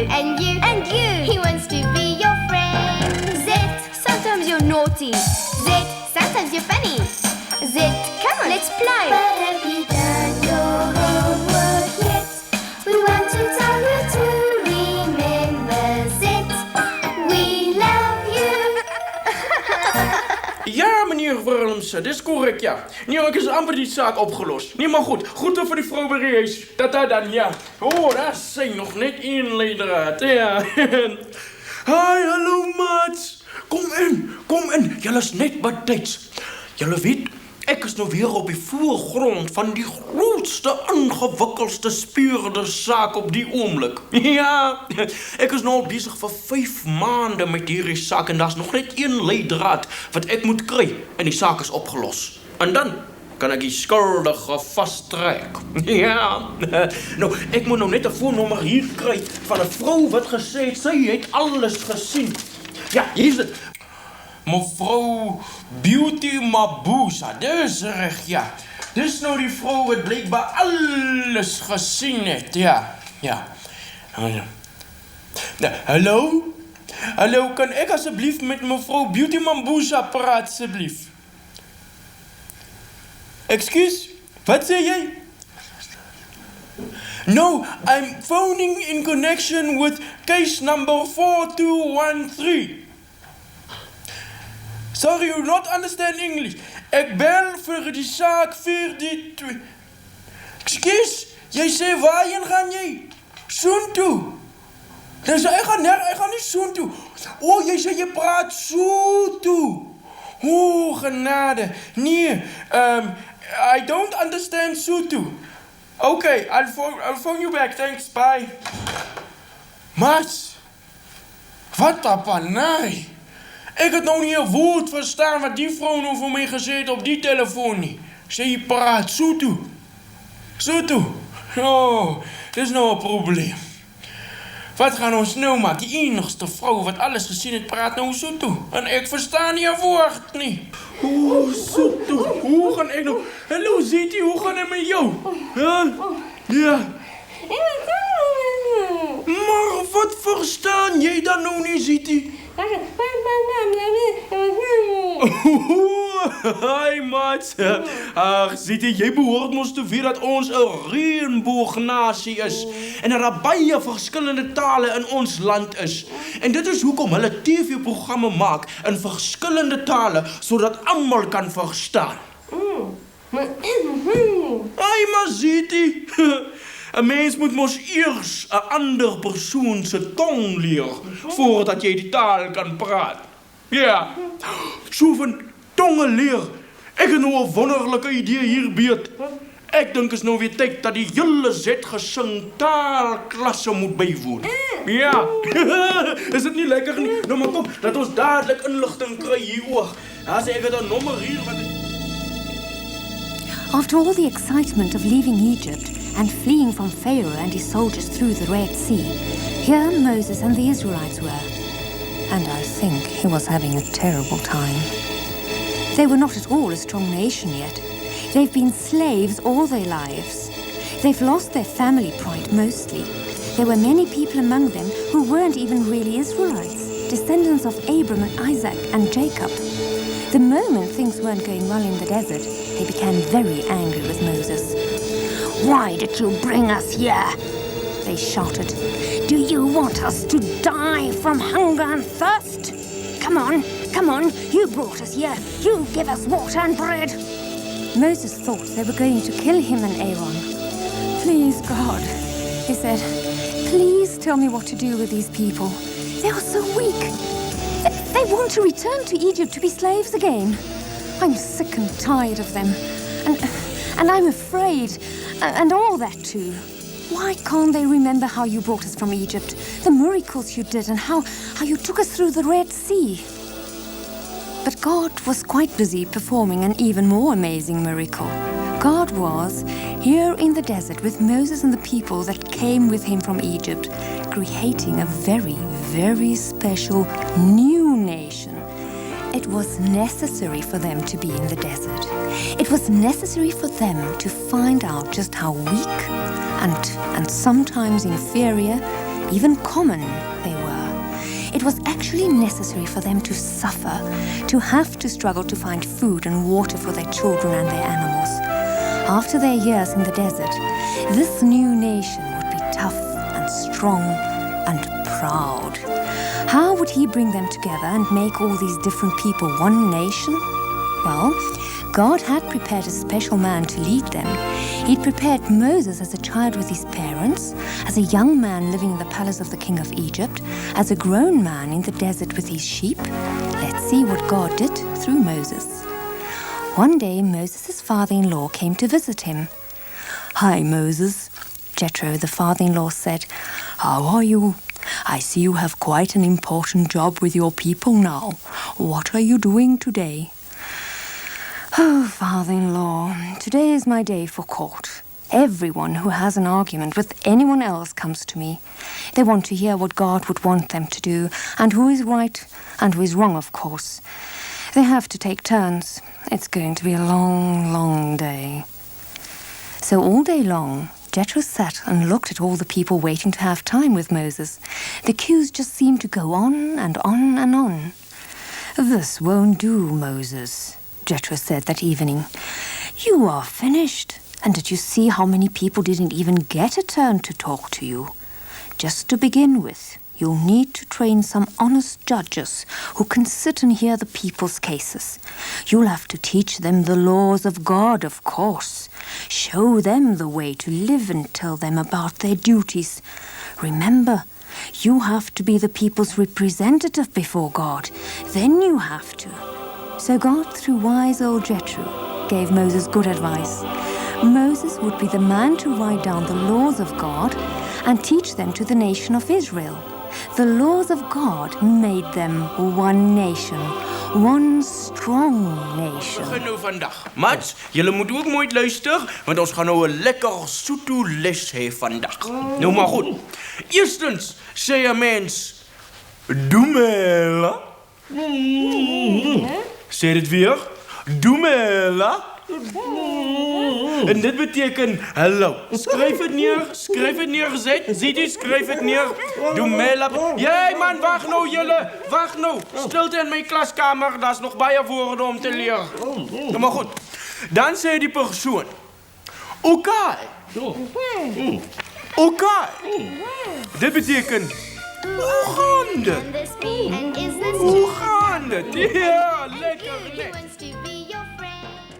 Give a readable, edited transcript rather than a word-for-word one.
and you, and you. He wants to be your friend. Z, sometimes you're naughty. Z, sometimes you're funny. Z, come on, let's play. But have you done your homework yet? We want to tell you to remember Z. We love you. Ja, meneer Willemsen, dit is correct, ja. Nee, ek is amper die saak opgelost. Nee, maar goed. Groete vir die vrou by die huis. Tata dan, ja. Oh, daar zijn nog net één leidraad, ja. Hi, hallo, maats. Kom in. Julle is net betyds. Julle weet, ek is nou weer op die voorgrond van die grootste, ingewikkeldste speurdersaak op die oomblik. Ja, ek is nou al bezig vir 5 maande met hierdie saak en daar's nog net een leidraad wat ek moet kry en die saak is opgelos. En dan kan ek die skuldige vastrek. Ja, nou, ek moet nou net 'n foonnommer hier kry van 'n vrou wat gesê het sy het alles gesien. Ja, hier is dit. Mevrou Beauty Mabuza, dis reg, ja. Dis nou die vrou wat blijkbaar alles gesien het, ja. Hallo? Hallo, kan ek asseblief met mevrou Beauty Mabuza praat, asseblief? Ekskuus, wat sê jy? No, I'm phoning in connection with case number 4213. Sorry, you not understand English. Ek bel vir die saak 42. Ekskuus, jy sê waarheen gaan jy? Soontoe. Dus ek gaan nie soontoe. Oh, jy sê jy praat soontoe. Oh, genade. Nee, I don't understand soontoe. Okay, I'll phone you back. Thanks, bye. Mas, wat een panai. Ek het nou nie 'n woord verstaan wat die vrou nou vir my gesê het op die telefoon nie. Sê jy praat soontoe. Soontoe. Oh, dis nou 'n probleem. Wat gaan ons nou maak? Die enigste vrou wat alles gesien het, praat nou soontoe. En ek verstaan nie 'n woord nie. Oh, soontoe. Hoe gaan ek nou? Hallo, Ziti, hoe gaan dit met jou? Ja. Maar wat verstaan jy dan nou nie, Ziti? Hi, maat. Ag, Ziti, jy behoort mos te weet dat ons 'n reënboognasie is en daar baie verskillende tale in ons land is. En dit is hoekom hulle TV-programme maak in verskillende tale sodat almal kan verstaan. Ai, maar Ziti, 'n mens moet mos eers 'n ander persoon se tong leer voordat jy die taal kan praat. Ja, so van tonge leer. Ek het nou 'n wonderlike idee hier beet. Ek dink is nou weer tyd dat die hele Z-gesing taalklasse moet bywoon. Ja, is dit nie lekker nie? Nou maar kom, dat ons dadelik inligting kry hieroor. Ja, sê ek het 'n nommer hier wat... After all the excitement of leaving Egypt and fleeing from Pharaoh and his soldiers through the Red Sea, here Moses and the Israelites were. And I think he was having a terrible time. They were not at all a strong nation yet. They've been slaves all their lives. They've lost their family pride mostly. There were many people among them who weren't even really Israelites, descendants of Abram and Isaac and Jacob. The moment things weren't going well in the desert, they became very angry with Moses. "Why did you bring us here?" they shouted. "Do you want us to die from hunger and thirst? Come on, you brought us here. You give us water and bread." Moses thought they were going to kill him and Aaron. "Please, God," he said, "please tell me what to do with these people. They are so weak. They want to return to Egypt to be slaves again. I'm sick and tired of them. And I'm afraid, and all that too. Why can't they remember how you brought us from Egypt, the miracles you did, and how you took us through the Red Sea?" But God was quite busy performing an even more amazing miracle. God was here in the desert with Moses and the people that came with him from Egypt, creating a very, very special new nation. It was necessary for them to be in the desert. It was necessary for them to find out just how weak and sometimes inferior even common they were. It was actually necessary for them to suffer, to have to struggle to find food and water for their children and their animals. After their years in the desert, this new nation would be tough and strong and proud. How would he bring them together and make all these different people one nation? Well, God had prepared a special man to lead them. He'd prepared Moses as a child with his parents, as a young man living in the palace of the king of Egypt, as a grown man in the desert with his sheep. Let's see what God did through Moses. One day, Moses' father-in-law came to visit him. "Hi, Moses," Jethro, the father-in-law, said. "How are you? I see you have quite an important job with your people now. What are you doing today?" "Oh, father-in-law, today is my day for court. Everyone who has an argument with anyone else comes to me. They want to hear what God would want them to do, and who is right and who is wrong, of course. They have to take turns. It's going to be a long, long day." So all day long, Jethro sat and looked at all the people waiting to have time with Moses. The queues just seemed to go on and on and on. "This won't do, Moses," Jethro said that evening. "You are finished. And did you see how many people didn't even get a turn to talk to you? Just to begin with, you'll need to train some honest judges who can sit and hear the people's cases. You'll have to teach them the laws of God, of course. Show them the way to live and tell them about their duties. Remember, you have to be the people's representative before God. Then you have to." So God, through wise old Jethro, gave Moses good advice. Moses would be the man to write down the laws of God and teach them to the nation of Israel. The laws of God made them one nation, one strong nation. We gaan nou vandag. Mats, julle moet ook mooi luister, want ons gaan nou 'n lekker soeto les hê vandag. Nou maar goed. Eerstens sê 'n mens Dumela. Sê dit weer. Dumela. En dit beteken hallo. Skryf dit neer, Zet. Ziet u, skryf dit neer. Dumela. Jy man, wag nou julle. Wag nou. Stilte in my klaskamer, daar's nog baie woorde om te leer. Nou maar goed. Dan sê die persoon. Okay. Okay. Dit beteken hoe gaan dit? And this me and is this Hoe gaan dit? Ja, lekker.